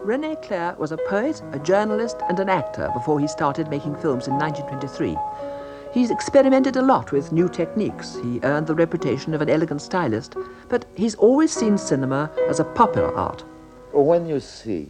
Rene Clair was a poet, a journalist, and an actor before he started making films in 1923. He's experimented a lot with new techniques. He earned the reputation of an elegant stylist, but he's always seen cinema as a popular art. When you see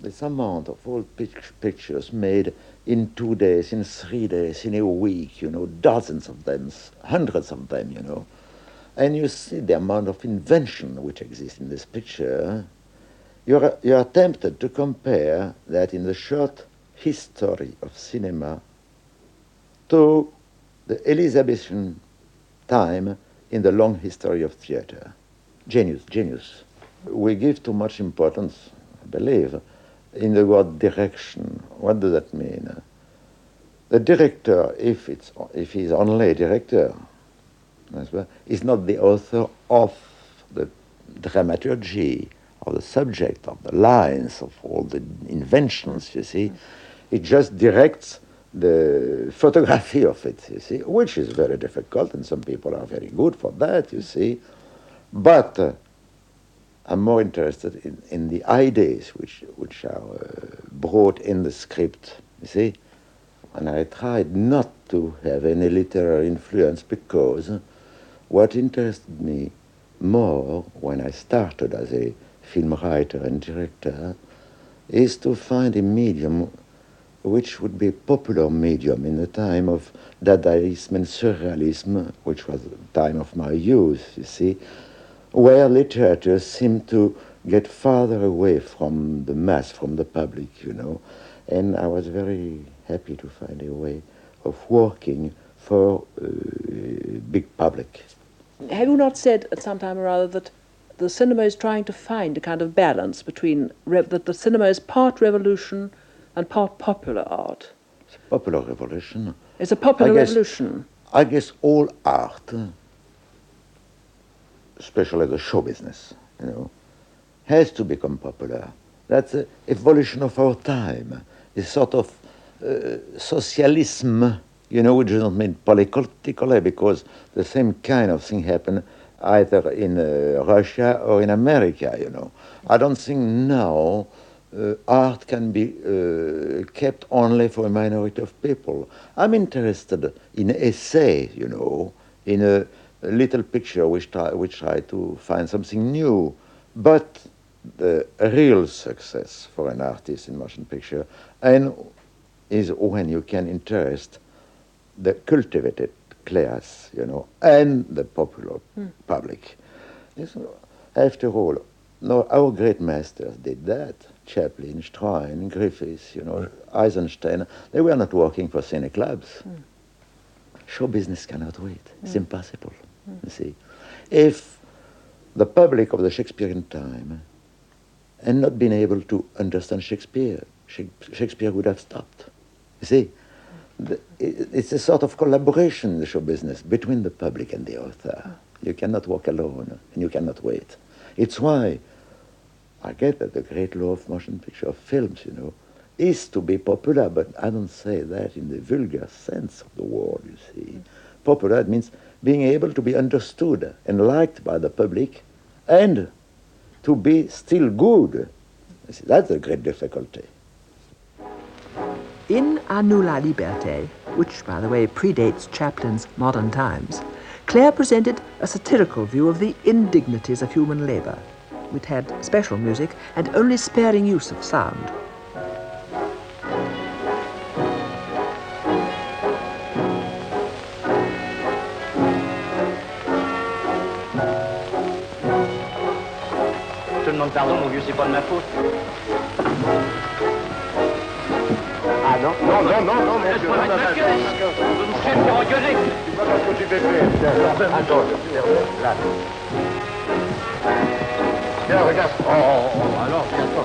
this amount of old pictures made in 2 days, in 3 days, in a week, dozens of them, hundreds of them, and you see the amount of invention which exists in this picture, you're tempted to compare that in the short history of cinema to the Elizabethan time in the long history of theater. Genius. We give too much importance, I believe, in the word direction. What does that mean? The director, if he's only a director, is not the author of the dramaturgy, of the subject, of the lines, of all the inventions, you see. He just directs the photography of it, you see, which is very difficult, and some people are very good for that, you see. But I'm more interested in the ideas which are brought in the script, you see. And I tried not to have any literary influence because what interested me more when I started as a film writer and director is to find a medium which would be a popular medium in the time of Dadaism and Surrealism, which was the time of my youth, you see, where literature seemed to get farther away from the mass, from the public, And I was very happy to find a way of working for a big public. Have you not said at some time or other that the cinema is trying to find a kind of balance between that the cinema is part revolution and part popular art? It's a popular revolution. It's a popular revolution. I guess all art, especially the show business, has to become popular. That's the evolution of our time. It's sort of socialism, which does not mean politically, because the same kind of thing happened either in Russia or in America, I don't think now art can be kept only for a minority of people. I'm interested in essay, in a little picture which try to find something new. But the real success for an artist in motion picture is when you can interest the cultivated class, and the popular public. After all, our great masters did that. Chaplin, Stein, Griffiths, Eisenstein. They were not working for cine clubs. Show business cannot wait. It's impossible, you see. If the public of the Shakespearean time had not been able to understand Shakespeare would have stopped. You see, it's a sort of collaboration in the show business between the public and the author. You cannot work alone, and you cannot wait. It's why I get that the great law of motion picture, of films, is to be popular, but I don't say that in the vulgar sense of the word, you see. Popular, it means being able to be understood and liked by the public, and to be still good. You see, that's a great difficulty. In À nous la liberté, which, by the way, predates Chaplin's Modern Times, Clair presented a satirical view of the indignities of human labour. It had special music and only sparing use of sound. Je te demande pardon, mon vieux, c'est pas de ma faute. Ah non, mais laisse-moi mettre ma gueule. Vous me faites me engueuler. Tu vois ce que tu fais faire. Attends, là. Tiens, regarde. Oh, alors, tiens-toi.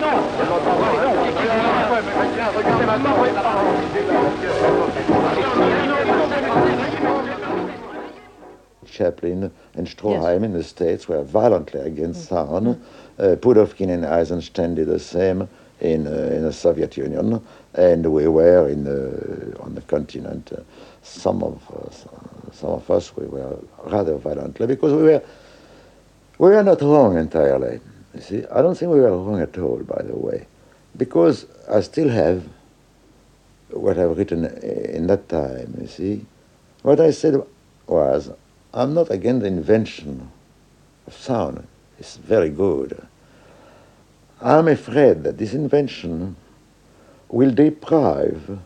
Non, regarde maintenant. Chaplin and Stroheim in the States were violently against sound. Pudovkin and Eisenstein did the same in the Soviet Union, and we were on the continent. Some of us we were rather violently because we were not wrong entirely. You see, I don't think we were wrong at all, by the way, because I still have what I've written in that time, you see. What I said was, I'm not against the invention of sound. It's very good. I'm afraid that this invention will deprive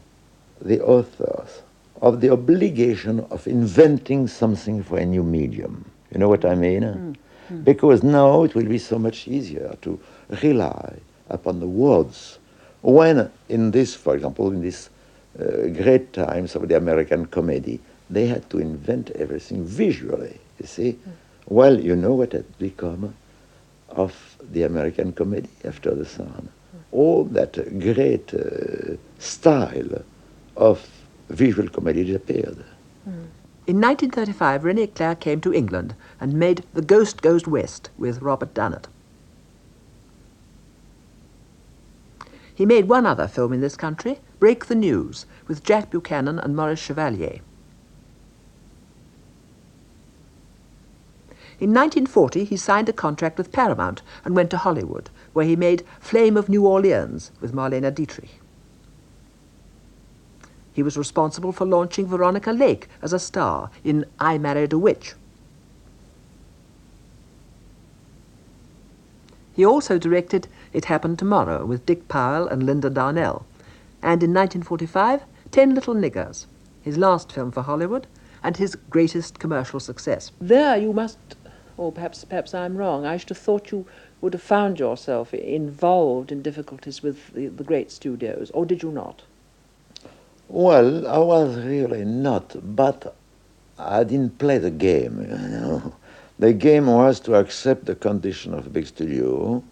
the authors of the obligation of inventing something for a new medium. You know what I mean? Because now it will be so much easier to rely upon the words. When in this, for example, in these great times of the American comedy, they had to invent everything visually, you see? Well, you know what had become of the American comedy after the Sun? All that great style of visual comedy disappeared. In 1935, Rene Clair came to England and made The Ghost Goes West with Robert Dunnett. He made one other film in this country, Break the News, with Jack Buchanan and Maurice Chevalier. In 1940, he signed a contract with Paramount and went to Hollywood, where he made Flame of New Orleans with Marlene Dietrich. He was responsible for launching Veronica Lake as a star in I Married a Witch. He also directed It Happened Tomorrow with Dick Powell and Linda Darnell, and in 1945, 10 Little Niggers, his last film for Hollywood and his greatest commercial success. There you must, or perhaps I'm wrong, I should have thought you would have found yourself involved in difficulties with the great studios, or did you not? Well, I was really not, but I didn't play the game, you know. The game was to accept the condition of a big studio,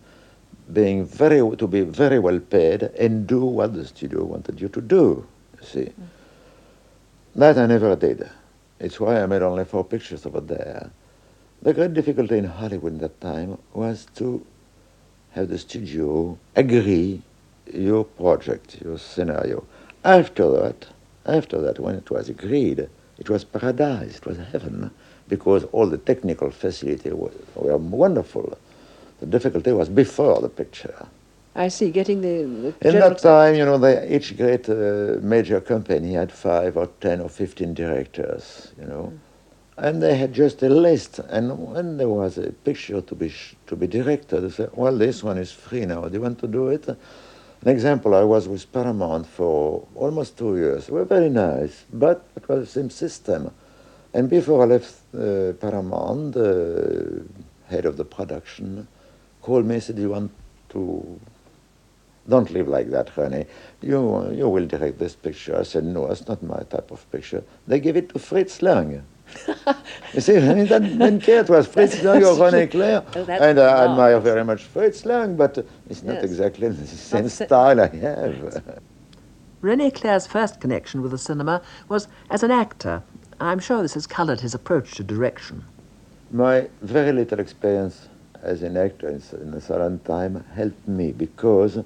to be very well paid and do what the studio wanted you to do, you see. That I never did. It's why I made only 4 pictures over there. The great difficulty in Hollywood at that time was to have the studio agree your project, your scenario. After that, when it was agreed, it was paradise, it was heaven, because all the technical facilities were wonderful. The difficulty was before the picture. I see, getting the In that time, you know, each great major company had 5 or 10 or 15 directors, you know, and they had just a list. And when there was a picture to be directed, they said, well, this one is free now. Do you want to do it? An example, I was with Paramount for almost 2 years. They were very nice, but it was the same system. And before I left Paramount, the head of the production called me and said, do you want to... Don't live like that, Rene. You will direct this picture. I said, no, that's not my type of picture. They gave it to Fritz Lang. You see, I mean, that didn't care. It was Fritz Lang or Rene Clair. And I admire very much Fritz Lang, but it's not exactly the same style I have. Rene Clair's first connection with the cinema was as an actor. I'm sure this has coloured his approach to direction. My very little experience as an actor in the silent time helped me because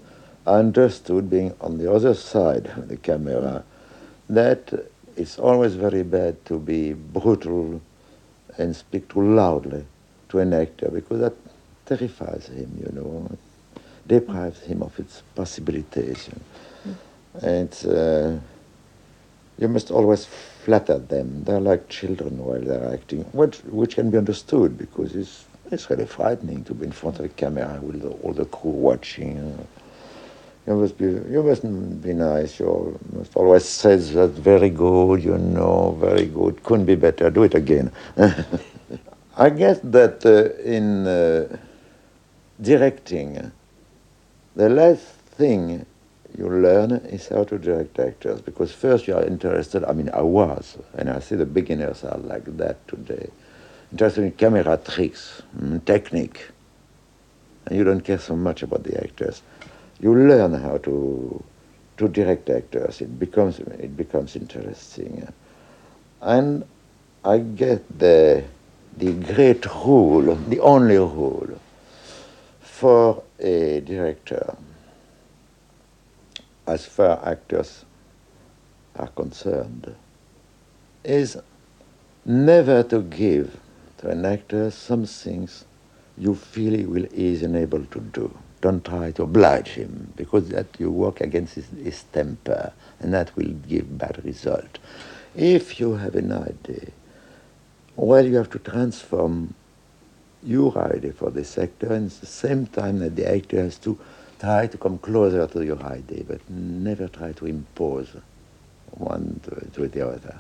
I understood, being on the other side of the camera, that it's always very bad to be brutal and speak too loudly to an actor, because that terrifies him, you know, deprives him of its possibilities. And you must always flatter them. They're like children while they're acting, which can be understood, because it's really frightening to be in front of a camera with all the crew watching. You mustn't be nice. You must always say that very good, you know, very good. Couldn't be better. Do it again. I guess that in directing, the last thing you learn is how to direct actors, because first you are interested, I was, and I see the beginners are like that today, interested in camera tricks, technique, and you don't care so much about the actors. You learn how to direct actors. It becomes interesting, and I get the great rule, the only rule for a director, as far as actors are concerned, is never to give to an actor some things you feel he is unable to do. Don't try to oblige him, because that you work against his temper, and that will give bad result. If you have an idea, well, you have to transform your idea for this actor, and at the same time that the actor has to try to come closer to your idea, but never try to impose one to the other.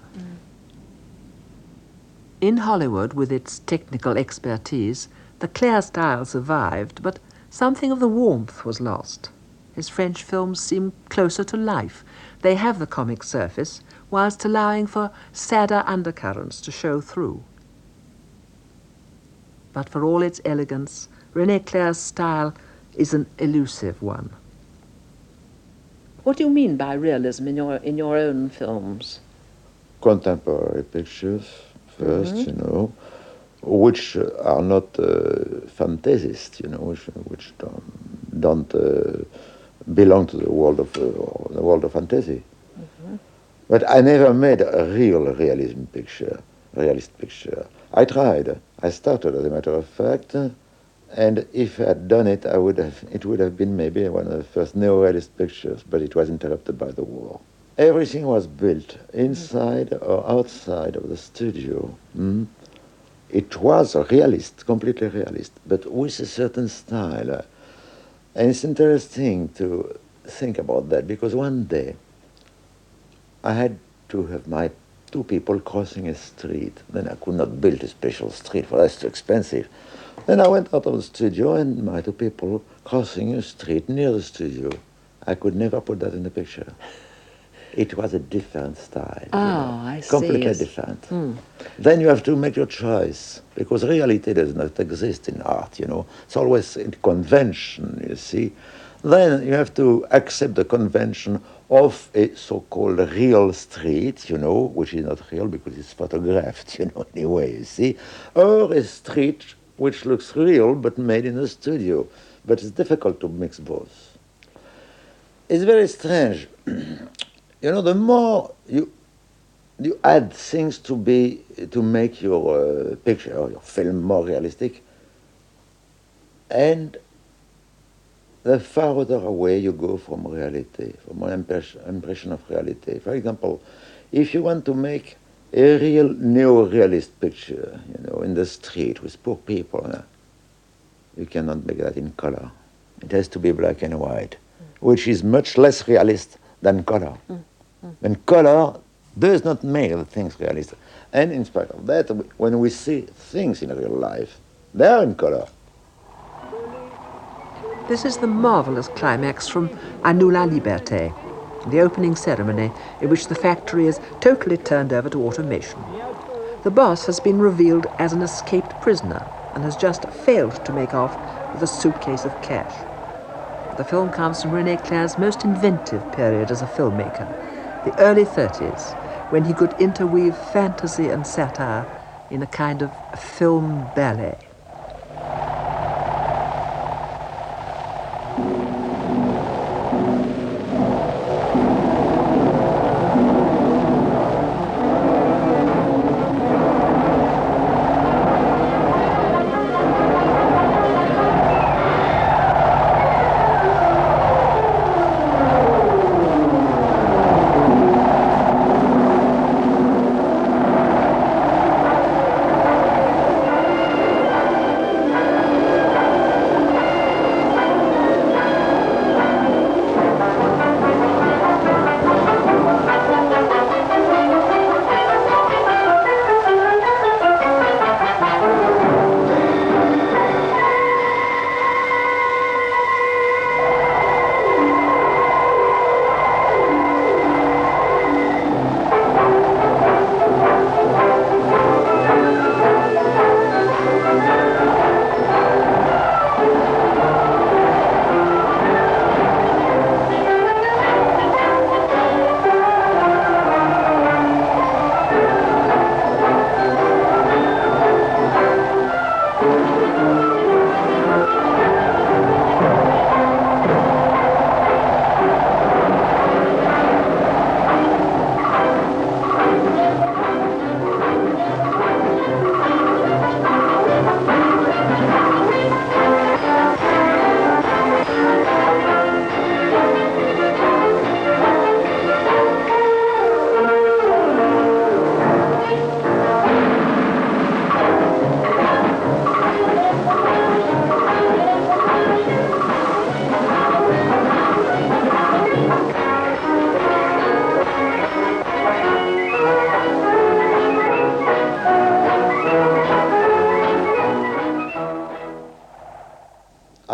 In Hollywood, with its technical expertise, the Clair style survived, but something of the warmth was lost. His French films seem closer to life. They have the comic surface, whilst allowing for sadder undercurrents to show through. But for all its elegance, Rene Clair's style is an elusive one. What do you mean by realism in your own films? Contemporary pictures first, you know, which are not fantasists, you know, which don't belong to the world of fantasy. But I never made a realist picture. I tried. I started, as a matter of fact, and if I had done it, it would have been maybe one of the first neo-realist pictures, but it was interrupted by the war. Everything was built inside or outside of the studio. It was a realist, completely realist, but with a certain style. And it's interesting to think about that, because one day I had to have my two people crossing a street. Then I could not build a special street, for that's too expensive. Then I went out of the studio, and my two people crossing a street near the studio. I could never put that in the picture. It was a different style. I see. Completely different. Then you have to make your choice, because reality does not exist in art, you know. It's always in convention, you see. Then you have to accept the convention of a so-called real street, you know, which is not real because it's photographed, you know, anyway, you see, or a street which looks real but made in a studio. But it's difficult to mix both. It's very strange. You know, the more you add things to make your picture or your film more realistic, and the farther away you go from reality, from an impression of reality. For example, if you want to make a real neo-realist picture, you know, in the street with poor people, you cannot make that in color. It has to be black and white, which is much less realist than color. And color does not make the things realistic. And in spite of that, when we see things in real life, they are in color. This is the marvelous climax from À nous la liberté, the opening ceremony in which the factory is totally turned over to automation. The boss has been revealed as an escaped prisoner and has just failed to make off with a suitcase of cash. The film comes from Rene Clair's most inventive period as a filmmaker, the early 30s, when he could interweave fantasy and satire in a kind of film ballet.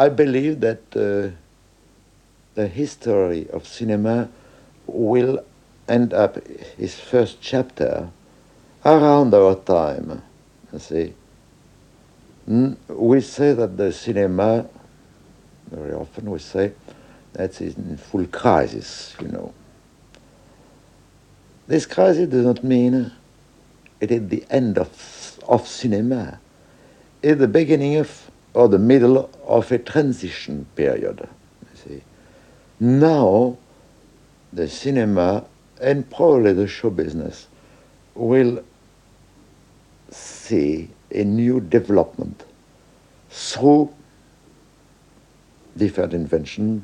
I believe that the history of cinema will end up its first chapter around our time. You see, we say that the cinema, very often we say, that is in full crisis, you know. This crisis does not mean it is the end of cinema. It is the beginning of, or the middle of a transition period, you see. Now, the cinema and probably the show business will see a new development through different inventions,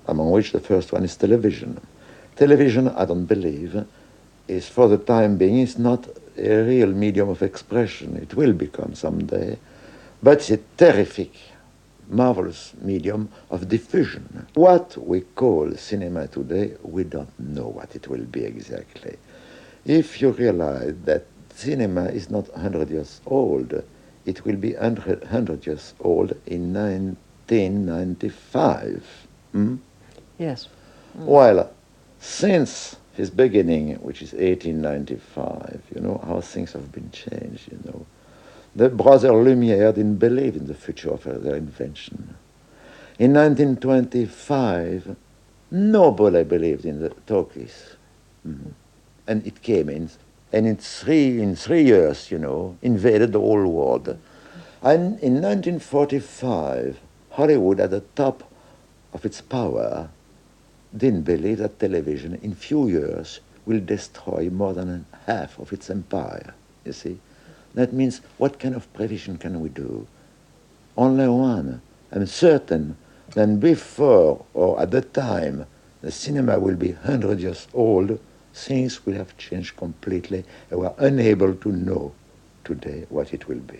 among which the first one is television. Television, I don't believe, is for the time being, is not a real medium of expression. It will become someday, but it's a terrific, marvelous medium of diffusion. What we call cinema today, we don't know what it will be exactly. If you realize that cinema is not 100 years old, it will be 100 years old in 1995. Yes. Well, since his beginning, which is 1895, you know, how things have been changed, you know. The brother Lumière didn't believe in the future of their invention. In 1925, nobody believed in the talkies. And it came in, and in three years, you know, invaded the whole world. And in 1945, Hollywood, at the top of its power, didn't believe that television in few years will destroy more than half of its empire, you see. That means, what kind of prevision can we do? Only one. I'm certain that before or at the time the cinema will be 100 years old, things will have changed completely, and we're unable to know today what it will be.